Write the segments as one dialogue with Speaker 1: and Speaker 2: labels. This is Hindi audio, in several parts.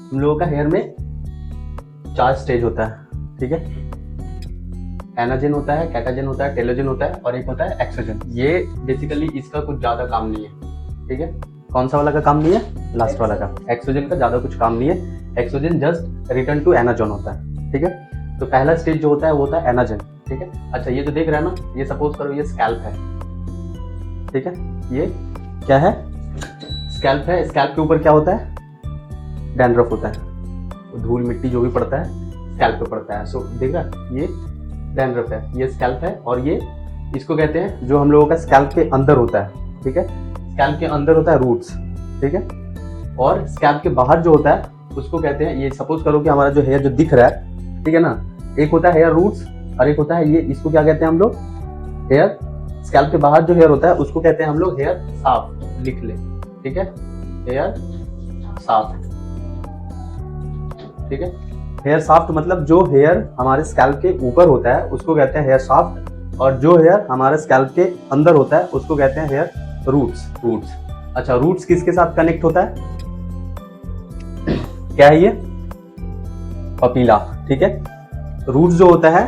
Speaker 1: हम लोगों का हेयर में 4 स्टेज होता है, ठीक है। एनाजन होता है, कैटाजन होता है, टेलोजन होता है और एक होता है एक्सोजन। ये बेसिकली इसका कुछ ज्यादा काम नहीं है, ठीक है। कौन सा वाला का काम नहीं है? लास्ट वाला का। एक्सोजन का ज्यादा कुछ काम नहीं है। Exogen just return to anagen होता है, ठीक है। तो पहला स्टेज जो होता है वो होता है एनाजन, ठीक है। अच्छा, ये जो देख रहा है ना, ये सपोज करो ये स्कैल्प है, ठीक है। ये क्या है? स्कैल्प है। स्कैल्प के ऊपर क्या होता है? डैंड्रफ होता है। धूल मिट्टी जो भी पड़ता है स्कैल्प पे पड़ता है। सो देख रहा है, ये डैंड्रफ है, ये स्कैल्प है। और ये इसको कहते हैं, जो हम लोगों का स्कैल्प के अंदर होता है, ठीक है। स्कैल्प के अंदर होता है रूट्स, ठीक है। और स्कैल्प के बाहर जो होता है उसको कहते हैं, ये सपोज करो कि हमारा जो हेयर जो दिख रहा है, ठीक है ना, एक होता है हेयर रूट्स और एक होता है ये, इसको क्या कहते हैं हम लोग? हेयर। स्कैल्प के बाहर जो हेयर होता है उसको कहते हैं हम लोग हेयर शाफ्ट। लिख ले, ठीक है, हेयर शाफ्ट, ठीक है। हेयर शाफ्ट मतलब जो हेयर हमारे स्कैल्प के ऊपर होता है उसको कहते हैं हेयर शाफ्ट, और जो हेयर हमारे स्कैल्प के अंदर होता है उसको कहते हैं हेयर रूट्स। रूट्स। अच्छा, रूट्स किसके साथ कनेक्ट होता है? क्या है ये? पपीला, ठीक है। रूट्स जो होता है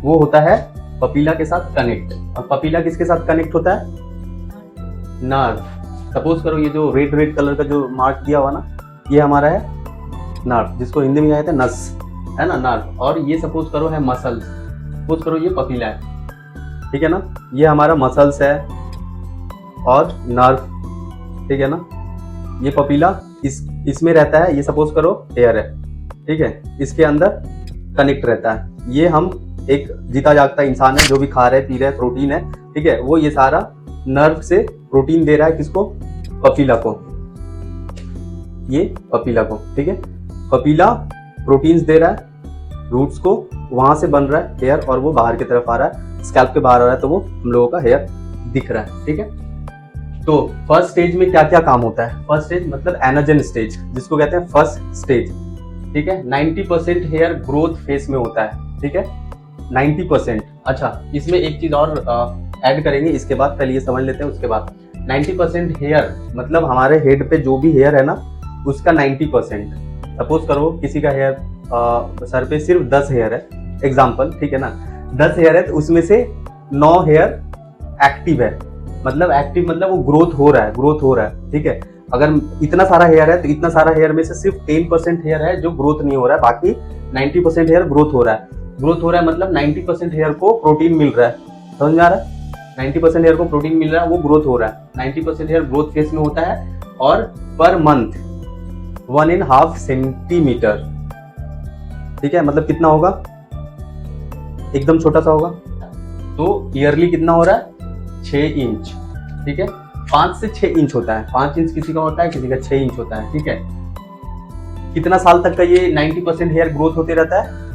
Speaker 1: वो होता है पपीला के साथ कनेक्ट। और पपीला किसके साथ कनेक्ट होता है? नर्व। सपोज करो ये जो रेड रेड कलर का जो मार्क दिया हुआ ना, ये हमारा है नर्व, जिसको हिंदी में कहते हैं नस, है ना, नर्व। और ये सपोज करो है मसल्स। सपोज करो ये पपीला है, ठीक है ना, ये हमारा मसल्स है और नर्व, ठीक है ना। ये पपीला इसमें रहता है, ये सपोज करो हेयर है, ठीक है, इसके अंदर कनेक्ट रहता है। ये हम एक जीता जागता इंसान है, जो भी खा रहे पी रहे प्रोटीन है, ठीक है, वो ये सारा नर्व से प्रोटीन दे रहा है। किसको? पपीला को। ये पपीला को, ठीक है। पपीला प्रोटीन्स दे रहा है रूट्स को, वहां से बन रहा है हेयर और वो बाहर की तरफ आ रहा है, स्कैल्प के बाहर आ रहा है, तो वो हम लोगों का हेयर दिख रहा है, ठीक है। तो फर्स्ट स्टेज में क्या क्या काम होता है? फर्स्ट स्टेज मतलब एनाजन स्टेज, जिसको कहते हैं फर्स्ट स्टेज, ठीक है। 90% हेयर ग्रोथ फेस में होता है, ठीक है, 90%। अच्छा, इसमें एक चीज और ऐड करेंगे इसके बाद, पहले ये समझ लेते हैं उसके बाद। 90% हेयर मतलब हमारे हेड पे जो भी हेयर है ना, उसका 90%। सपोज करो किसी का हेयर सर पे सिर्फ 10 हेयर है, एग्जाम्पल, ठीक है ना, 10 हेयर है, तो उसमें से 9 हेयर एक्टिव है। मतलब एक्टिव मतलब वो ग्रोथ हो रहा है, ग्रोथ हो रहा है, ठीक है। अगर इतना सारा हेयर है तो इतना सारा हेयर में से सिर्फ 10% हेयर है जो ग्रोथ नहीं हो रहा है, बाकी 90% हेयर ग्रोथ हो रहा है। ग्रोथ हो रहा है मतलब 90% हेयर को प्रोटीन मिल रहा है, समझ में आ रहा है? 90% हेयर को प्रोटीन मिल रहा है, वो ग्रोथ हो रहा है। 90% हेयर ग्रोथ फेज में होता है और पर मंथ 1.5 सेंटीमीटर, ठीक है, मतलब कितना होगा? एकदम छोटा सा होगा। तो ईयरली कितना हो रहा है? 6 इंच, ठीक है। 5 से 6 इंच होता है। 5 इंच किसी का होता है, किसी का 6 इंच होता है, ठीक है। कितना साल तक का ये 90% हेयर ग्रोथ होते रहता है?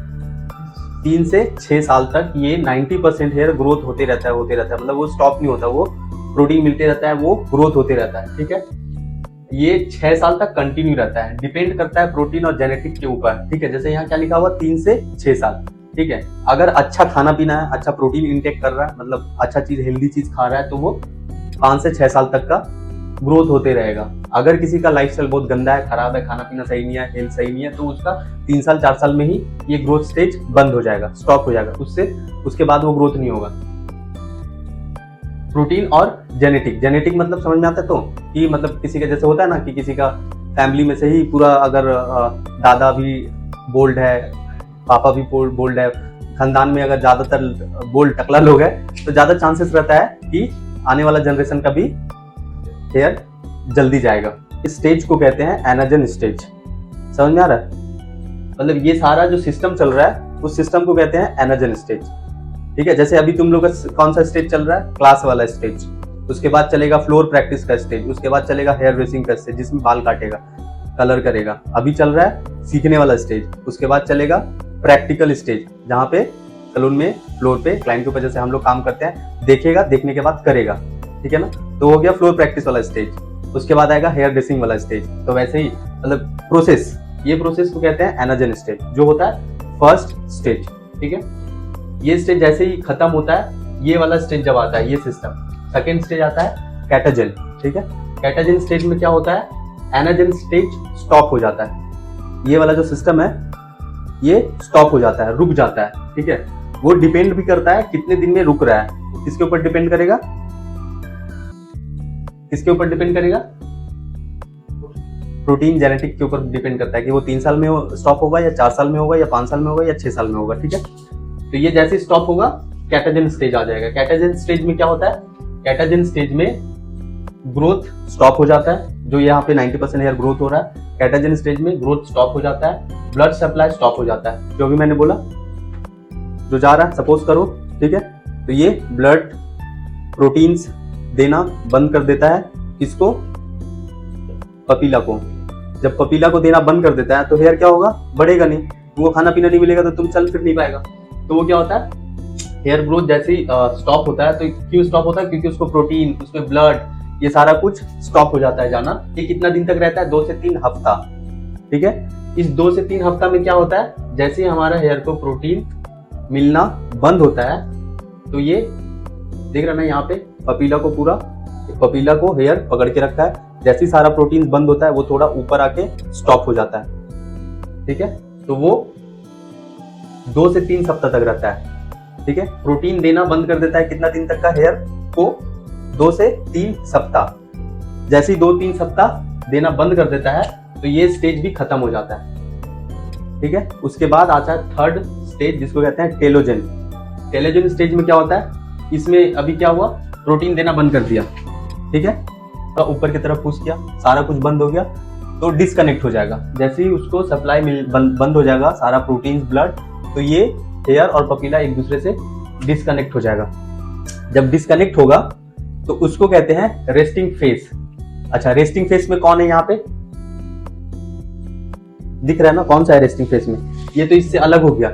Speaker 1: 3 से 6 साल तक ये 90% हेयर ग्रोथ होते रहता है, होते रहता है, मतलब वो स्टॉप नहीं होता, वो प्रोटीन मिलते रहता है, वो ग्रोथ होते रहता है, ठीक है। ये 6 साल तक कंटिन्यू रहता है, डिपेंड करता है प्रोटीन और जेनेटिक के ऊपर, ठीक है। जैसे यहाँ क्या लिखा हुआ, 3 से 6 साल, ठीक है। अगर अच्छा खाना पीना है, अच्छा प्रोटीन इंटेक कर रहा है, मतलब अच्छा चीज, हेल्दी चीज खा रहा है, तो वो 5 से 6 साल तक का ग्रोथ होते रहेगा। अगर किसी का लाइफस्टाइल बहुत गंदा है, खराब है, खाना पीना सही नहीं है, हेल्थ सही नहीं है, तो उसका 3 साल 4 साल में ही ये ग्रोथ स्टेज बंद हो जाएगा, स्टॉप हो जाएगा, उसके बाद वो ग्रोथ नहीं होगा। प्रोटीन और जेनेटिक। जेनेटिक मतलब समझ में आता है तो, कि मतलब किसी का जैसे होता है ना, कि किसी का फैमिली में से ही पूरा, अगर दादा भी बोल्ड है, पापा भी बोल्ड है, खानदान में अगर ज्यादातर बोल्ड टकला लोग है, तो ज्यादा चांसेस रहता है कि आने वाला जनरेशन का भी हेयर जल्दी जाएगा। इस स्टेज को कहते हैं एनाजन स्टेज। समझ में आ रहा है? मतलब ये सारा जो सिस्टम चल रहा है, उस सिस्टम को कहते हैं एनाजन स्टेज, ठीक है। जैसे अभी तुम लोग का कौन सा स्टेज चल रहा है? क्लास वाला स्टेज। उसके बाद चलेगा फ्लोर प्रैक्टिस का स्टेज, उसके बाद चलेगा हेयर ड्रेसिंग का स्टेज, जिसमें बाल काटेगा, कलर करेगा। अभी चल रहा है सीखने वाला स्टेज। उसके बाद चलेगा प्रैक्टिकल स्टेज, जहाँ पे सैलून में फ्लोर पे क्लाइंट के ऊपर जैसे हम लोग काम करते हैं, देखेगा, देखने के बाद करेगा, ठीक है ना। तो हो गया फ्लोर प्रैक्टिस वाला स्टेज। उसके बाद आएगा हेयर ड्रेसिंग वाला स्टेज। तो वैसे ही मतलब प्रोसेस, ये प्रोसेस को कहते हैं एनाजन स्टेज, जो होता है फर्स्ट स्टेज, ठीक है। ये स्टेज जैसे ही खत्म होता है, ये वाला स्टेज जब आता है, ये सिस्टम, सेकेंड स्टेज आता है कैटाजन, ठीक है। कैटाजन स्टेज में क्या होता है? एनाजन स्टेज स्टॉप हो जाता है, ये वाला जो सिस्टम है ये स्टॉप हो जाता है, रुक जाता है, ठीक है। वो डिपेंड भी करता है कितने दिन में रुक रहा है, किसके ऊपर डिपेंड करेगा, किसके ऊपर डिपेंड करेगा, प्रोटीन जेनेटिक के ऊपर डिपेंड करता है कि वो 3 साल में स्टॉप होगा या 4 साल में होगा या 5 साल में होगा या 6 साल में होगा, ठीक है। तो ये जैसे स्टॉप होगा कैटाजन स्टेज आ जाएगा। कैटाजन स्टेज में क्या होता है, कैटाजन स्टेज में ग्रोथ स्टॉप हो जाता है, जो यहाँ पे 90% हेयर ग्रोथ हो रहा है, कैटाजन स्टेज में ग्रोथ स्टॉप हो जाता है, ब्लड सप्लाई स्टॉप हो जाता है, जो भी मैंने बोला जो जा रहा है सपोज करो, ठीक है। तो ये ब्लड प्रोटीन्स देना बंद कर देता है, किसको, पपीला को। जब पपीला को देना बंद कर देता है तो हेयर क्या होगा, बढ़ेगा नहीं, तुमको खाना पीना नहीं मिलेगा तो तुम चल फिर नहीं पाएगा। तो वो क्या होता है, हेयर ग्रोथ जैसे ही स्टॉप होता है, तो क्यों स्टॉप होता है, क्योंकि उसको प्रोटीन, उसमें ब्लड, ये सारा कुछ स्टॉप हो जाता है जाना। ये कितना दिन तक रहता है, 2 से 3 हफ्ता, ठीक है। इस 2 से 3 हफ्ता में क्या होता है, जैसे ही हमारा हेयर को प्रोटीन मिलना बंद होता है, तो ये देख रहा ना यहाँ पे पपीला को पूरा, पपीला को हेयर पकड़ के रखा है। जैसे ही सारा प्रोटीन बंद होता है वो थोड़ा ऊपर आके स्टॉप हो जाता है, ठीक है। तो वो 2 से 3 सप्ताह तक रहता है, ठीक है। प्रोटीन देना बंद कर देता है कितना दिन तक का, हेयर को 2 से 3 सप्ताह। जैसे ही 2-3 सप्ताह देना बंद कर देता है तो ये स्टेज भी खत्म हो जाता है, ठीक है। उसके बाद आता है थर्ड स्टेज, जिसको कहते हैं टेलोजन। टेलोजन स्टेज में क्या होता है, इसमें अभी क्या हुआ, प्रोटीन देना बंद कर दिया, ठीक है, तो ऊपर की तरफ पुश किया, सारा कुछ बंद हो गया, तो डिस्कनेक्ट हो जाएगा। जैसे ही उसको सप्लाई बंद हो जाएगा सारा प्रोटीन, ब्लड, तो ये हेयर और पपीला एक दूसरे से डिस्कनेक्ट हो जाएगा। जब डिस्कनेक्ट होगा तो उसको कहते हैं रेस्टिंग फेस। अच्छा, रेस्टिंग फेस में कौन है, यहाँ पे दिख रहा है ना, कौन सा है रेस्टिंग फेस में, ये तो इससे अलग हो गया।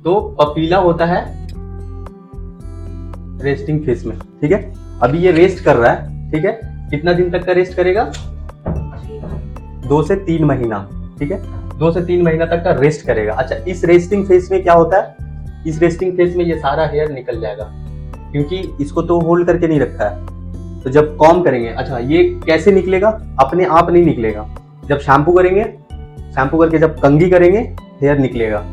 Speaker 1: तो पपीला होता है रेस्टिंग फेस में, ठीक है। अभी ये रेस्ट कर रहा है, ठीक है। कितना दिन तक का रेस्ट करेगा, 2 से 3 महीना, ठीक है। 2 से 3 महीना तक का रेस्ट करेगा। अच्छा, इस रेस्टिंग फेस में क्या होता है, इस रेस्टिंग फेस में ये सारा हेयर निकल जाएगा, क्योंकि इसको तो होल्ड करके नहीं रखा है। तो जब कॉम करेंगे, अच्छा ये कैसे निकलेगा, अपने आप नहीं निकलेगा। जब शैम्पू करेंगे, शैम्पू करके जब कंघी करेंगे हेयर निकलेगा,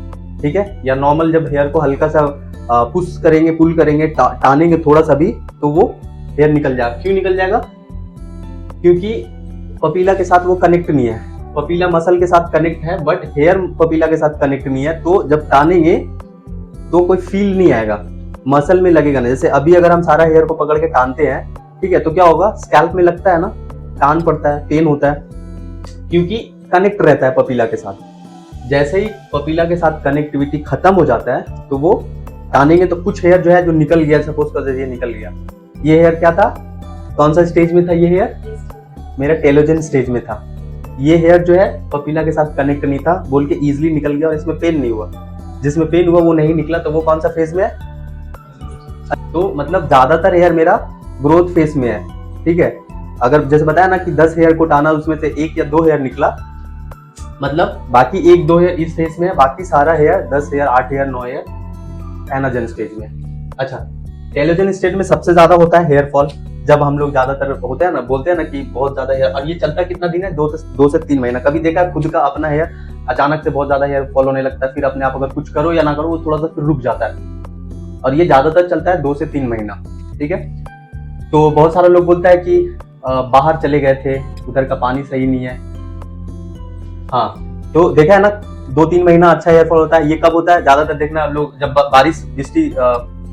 Speaker 1: ठीक है। या नॉर्मल जब हेयर को हल्का सा पुश करेंगे, पुल करेंगे, टानेंगे थोड़ा सा भी, तो वो हेयर निकल जाएगा। क्यों निकल जाएगा, क्योंकि पपीला के साथ वो कनेक्ट नहीं है। पपीला मसल के साथ कनेक्ट है, बट हेयर पपीला के साथ कनेक्ट नहीं है। तो जब टानेंगे तो कोई फील नहीं आएगा, मसल में लगेगा नहीं। जैसे अभी अगर हम सारा हेयर को पकड़ के टानते हैं, ठीक है, तो क्या होगा, स्कैल्प में लगता है ना, टान पड़ता है, पेन होता है, क्योंकि कनेक्ट रहता है पपीला के साथ। जैसे ही पपीला के साथ कनेक्टिविटी खत्म हो जाता है तो वो टानेंगे तो कुछ हेयर जो है जो निकल गया, सपोज कर ये निकल गया, ये हेयर क्या था, कौन सा स्टेज में था, ये हेयर मेरा टेलोजन स्टेज में था। ये हेयर जो है पपीला के साथ कनेक्ट नहीं था बोल के इजीली निकल गया और इसमें पेन नहीं हुआ। जिसमें पेन हुआ वो नहीं निकला, तो वो कौन सा फेज में है, तो मतलब ज्यादातर हेयर मेरा ग्रोथ फेज में है, ठीक है। अगर जैसे बताया ना कि 10 हेयर को टाना, उसमें से 1 या 2 हेयर निकला, मतलब बाकी 1-2 हेयर इस फेज में है, बाकी सारा hair 10 hair 8 hair 9 hair anagen stage में। अच्छा, टेलोजन स्टेज में सबसे ज्यादा होता है हेयर फॉल। जब हम लोग ज्यादातर होते हैं ना, बोलते हैं ना कि बहुत ज्यादा हेयर, और ये चलता कितना दिन है, 2 से 3 महीना। कभी देखा खुद का अपना हेयर अचानक से बहुत ज्यादा हेयर फॉल होने लगता है, फिर अपने आप अगर कुछ करो या ना करो वो थोड़ा सा फिर रुक जाता है, और ये ज्यादातर चलता है 2 से 3 महीना, ठीक है। तो बहुत सारे लोग बोलता है कि बाहर चले गए थे, उधर का पानी सही नहीं है। हाँ, तो देखा है ना 2-3 महीना अच्छा हेयर फॉल होता है। ये कब होता है, ज्यादातर देखना लोग जब बारिश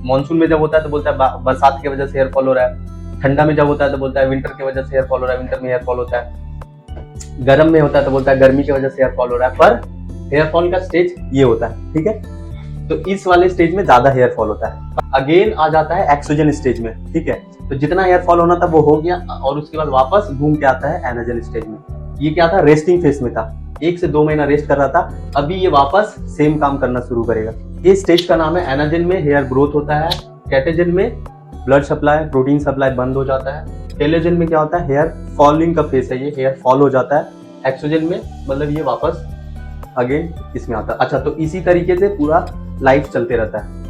Speaker 1: मानसून में जब होता है तो बोलता है बरसात की वजह से हेयर फॉल हो रहा है। ठंडा में जब होता है तो बोलता है विंटर की वजह से हेयर फॉल हो रहा है, विंटर में हेयर फॉल होता है। गर्म में होता है तो बोलता है गर्मी की वजह से हेयर फॉल हो रहा है। पर हेयर फॉल का स्टेज ये होता है, ठीक है। तो इस वाले स्टेज में ज्यादा हेयर फॉल होता है। अगेन आ जाता है एक्सोजन स्टेज में, ठीक है। तो जितना हेयर फॉल होना था वो हो गया, और उसके बाद वापस घूम के आता है एनाजन स्टेज में। ये क्या था, रेस्टिंग फेज में था, 1 से 2 महीना रेस्ट कर रहा था, अभी ये वापस सेम काम करना शुरू करेगा। ये स्टेज का नाम है एनाजन में हेयर ग्रोथ होता है, कैटेजन में ब्लड सप्लाई, प्रोटीन सप्लाई बंद हो जाता है, टेलोजन में क्या होता है, हेयर फॉलिंग का फेस है, ये हेयर फॉल हो जाता है, एक्सोजन में मतलब ये वापस अगेन इसमें आता है। अच्छा, तो इसी तरीके से पूरा लाइफ चलते रहता है।